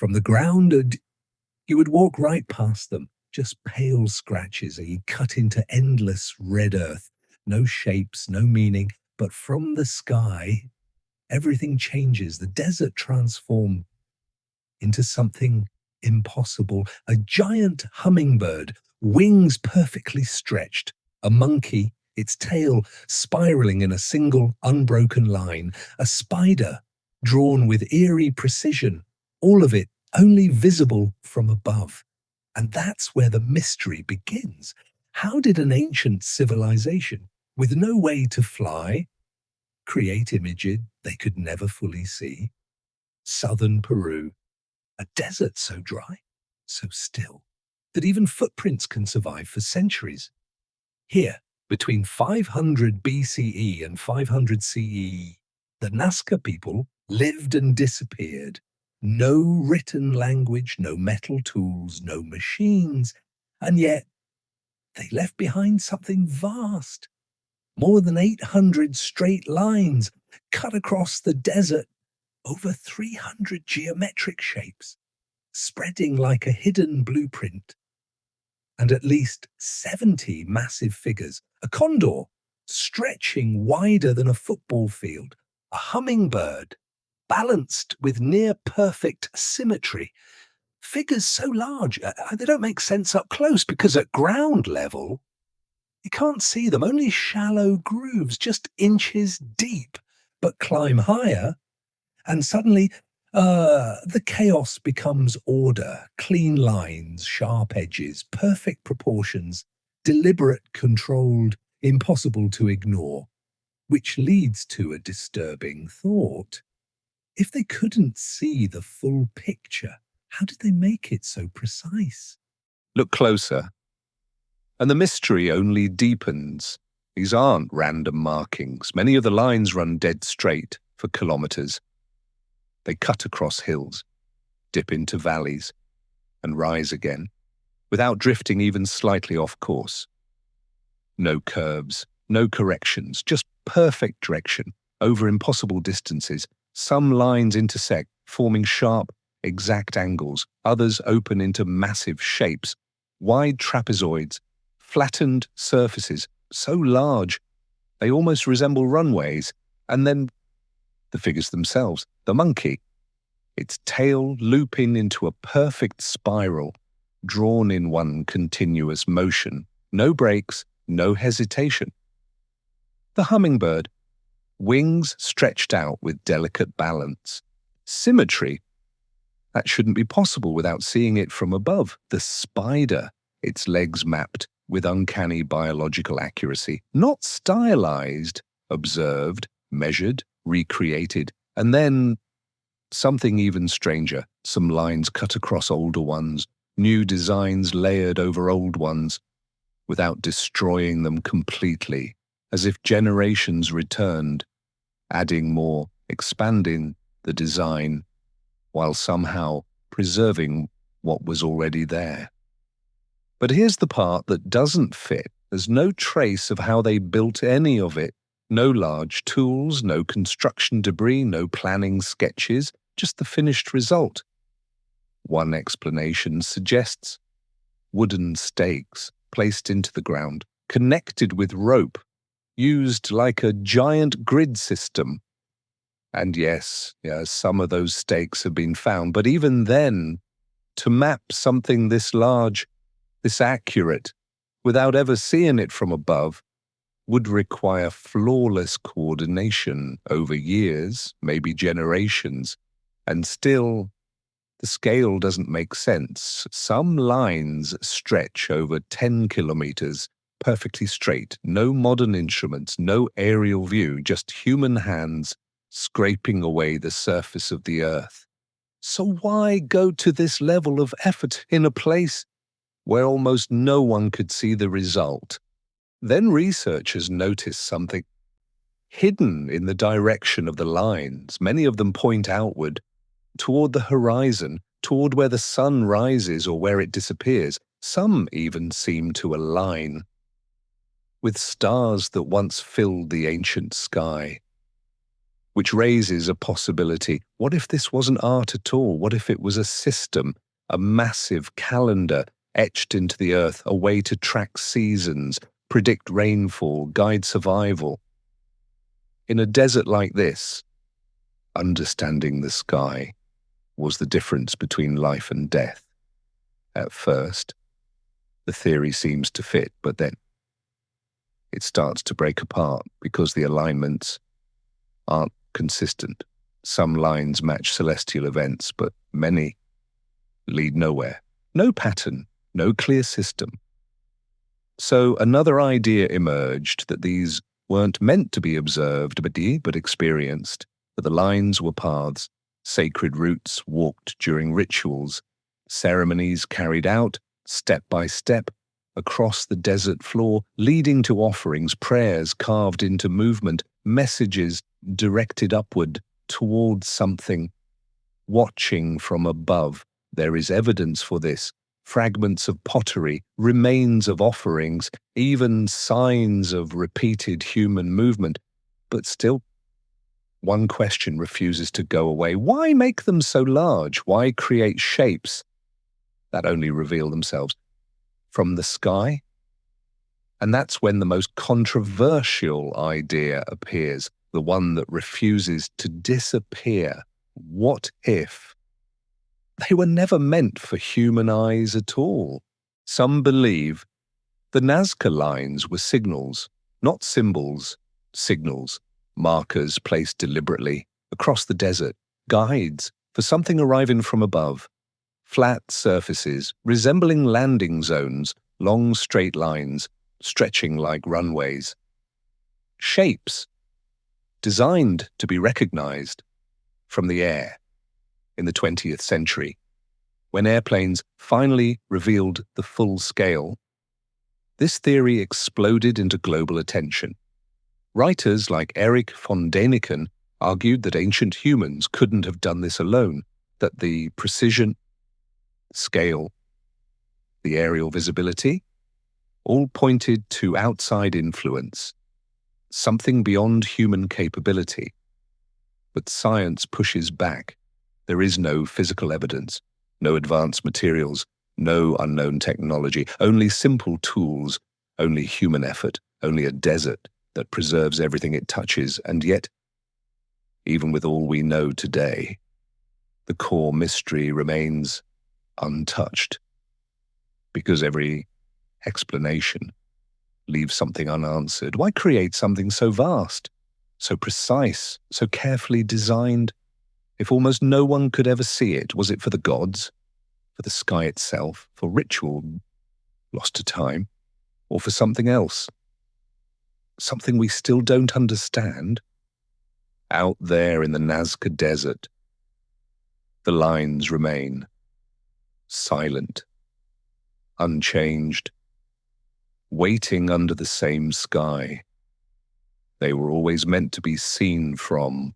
From the ground, you would walk right past them, just pale scratches as you cut into endless red earth. No shapes, no meaning, but from the sky, everything changes. The desert transforms into something impossible. A giant hummingbird, wings perfectly stretched. A monkey, its tail spiraling in a single unbroken line. A spider, drawn with eerie precision. All of it only visible from above. And that's where the mystery begins. How did an ancient civilization, with no way to fly, create images they could never fully see? Southern Peru, a desert so dry, so still, that even footprints can survive for centuries. Here, between 500 BCE and 500 CE, the Nazca people lived and disappeared. No written language, no metal tools, no machines, and yet they left behind something vast. More than 800 straight lines cut across the desert, over 300 geometric shapes, spreading like a hidden blueprint, and at least 70 massive figures. A condor, stretching wider than a football field. A hummingbird, balanced with near-perfect symmetry. Figures so large, they don't make sense up close, because at ground level, you can't see them. Only shallow grooves, just inches deep. But climb higher, and suddenly the chaos becomes order, clean lines, sharp edges, perfect proportions, deliberate, controlled, impossible to ignore, which leads to a disturbing thought. If they couldn't see the full picture, how did they make it so precise? Look closer, and the mystery only deepens. These aren't random markings. Many of the lines run dead straight for kilometers. They cut across hills, dip into valleys, and rise again, without drifting even slightly off course. No curves, no corrections, just perfect direction over impossible distances. Some lines intersect, forming sharp, exact angles. Others open into massive shapes, wide trapezoids, flattened surfaces, so large they almost resemble runways. And then the figures themselves. The monkey, its tail looping into a perfect spiral, drawn in one continuous motion. No breaks, no hesitation. The hummingbird, wings stretched out with delicate balance. Symmetry, that shouldn't be possible without seeing it from above. The spider, its legs mapped with uncanny biological accuracy. Not stylized, observed, measured, recreated. And then something even stranger. Some lines cut across older ones, new designs layered over old ones, without destroying them completely, as if generations returned, adding more, expanding the design, while somehow preserving what was already there. But here's the part that doesn't fit. There's no trace of how they built any of it. No large tools, no construction debris, no planning sketches, just the finished result. One explanation suggests wooden stakes placed into the ground, connected with rope, used like a giant grid system. And yes, some of those stakes have been found, but even then, to map something this large, this accurate, without ever seeing it from above, would require flawless coordination over years, maybe generations, and still, the scale doesn't make sense. Some lines stretch over 10 kilometers, perfectly straight, no modern instruments, no aerial view, just human hands scraping away the surface of the earth. So why go to this level of effort in a place where almost no one could see the result? Then researchers noticed something hidden in the direction of the lines. Many of them point outward, toward the horizon, toward where the sun rises or where it disappears. Some even seem to align with stars that once filled the ancient sky. which raises a possibility. What if this wasn't art at all? What if it was a system, a massive calendar etched into the earth, a way to track seasons, predict rainfall, guide survival? In a desert like this, understanding the sky was the difference between life and death. At first, the theory seems to fit, but then it starts to break apart because the alignments aren't consistent. Some lines match celestial events, but many lead nowhere. No pattern, no clear system. So another idea emerged that these weren't meant to be observed but experienced, that the lines were paths, sacred routes walked during rituals, ceremonies carried out step by step across the desert floor, leading to offerings, prayers carved into movement, messages directed upward towards something, watching from above. There is evidence for this. Fragments of pottery, remains of offerings, even signs of repeated human movement. But still, one question refuses to go away. Why make them so large? Why create shapes that only reveal themselves from the sky? And that's when the most controversial idea appears, the one that refuses to disappear. What if they were never meant for human eyes at all? Some believe the Nazca Lines were signals, not symbols, signals, markers placed deliberately across the desert, guides for something arriving from above. Flat surfaces resembling landing zones, long straight lines stretching like runways. Shapes designed to be recognized from the air in the 20th century, when airplanes finally revealed the full scale. This theory exploded into global attention. Writers like Erich von Däniken argued that ancient humans couldn't have done this alone, that the precision, scale, the aerial visibility, all pointed to outside influence, something beyond human capability. But science pushes back. There is no physical evidence, no advanced materials, no unknown technology, only simple tools, only human effort, only a desert that preserves everything it touches. And yet, even with all we know today, the core mystery remains untouched, because every explanation leaves something unanswered. Why create something so vast, so precise, so carefully designed, if almost no one could ever see it? Was it for the gods, for the sky itself, for ritual lost to time, or for something else? Something we still don't understand? Out there in the Nazca Desert, the lines remain silent, unchanged, waiting under the same sky they were always meant to be seen from.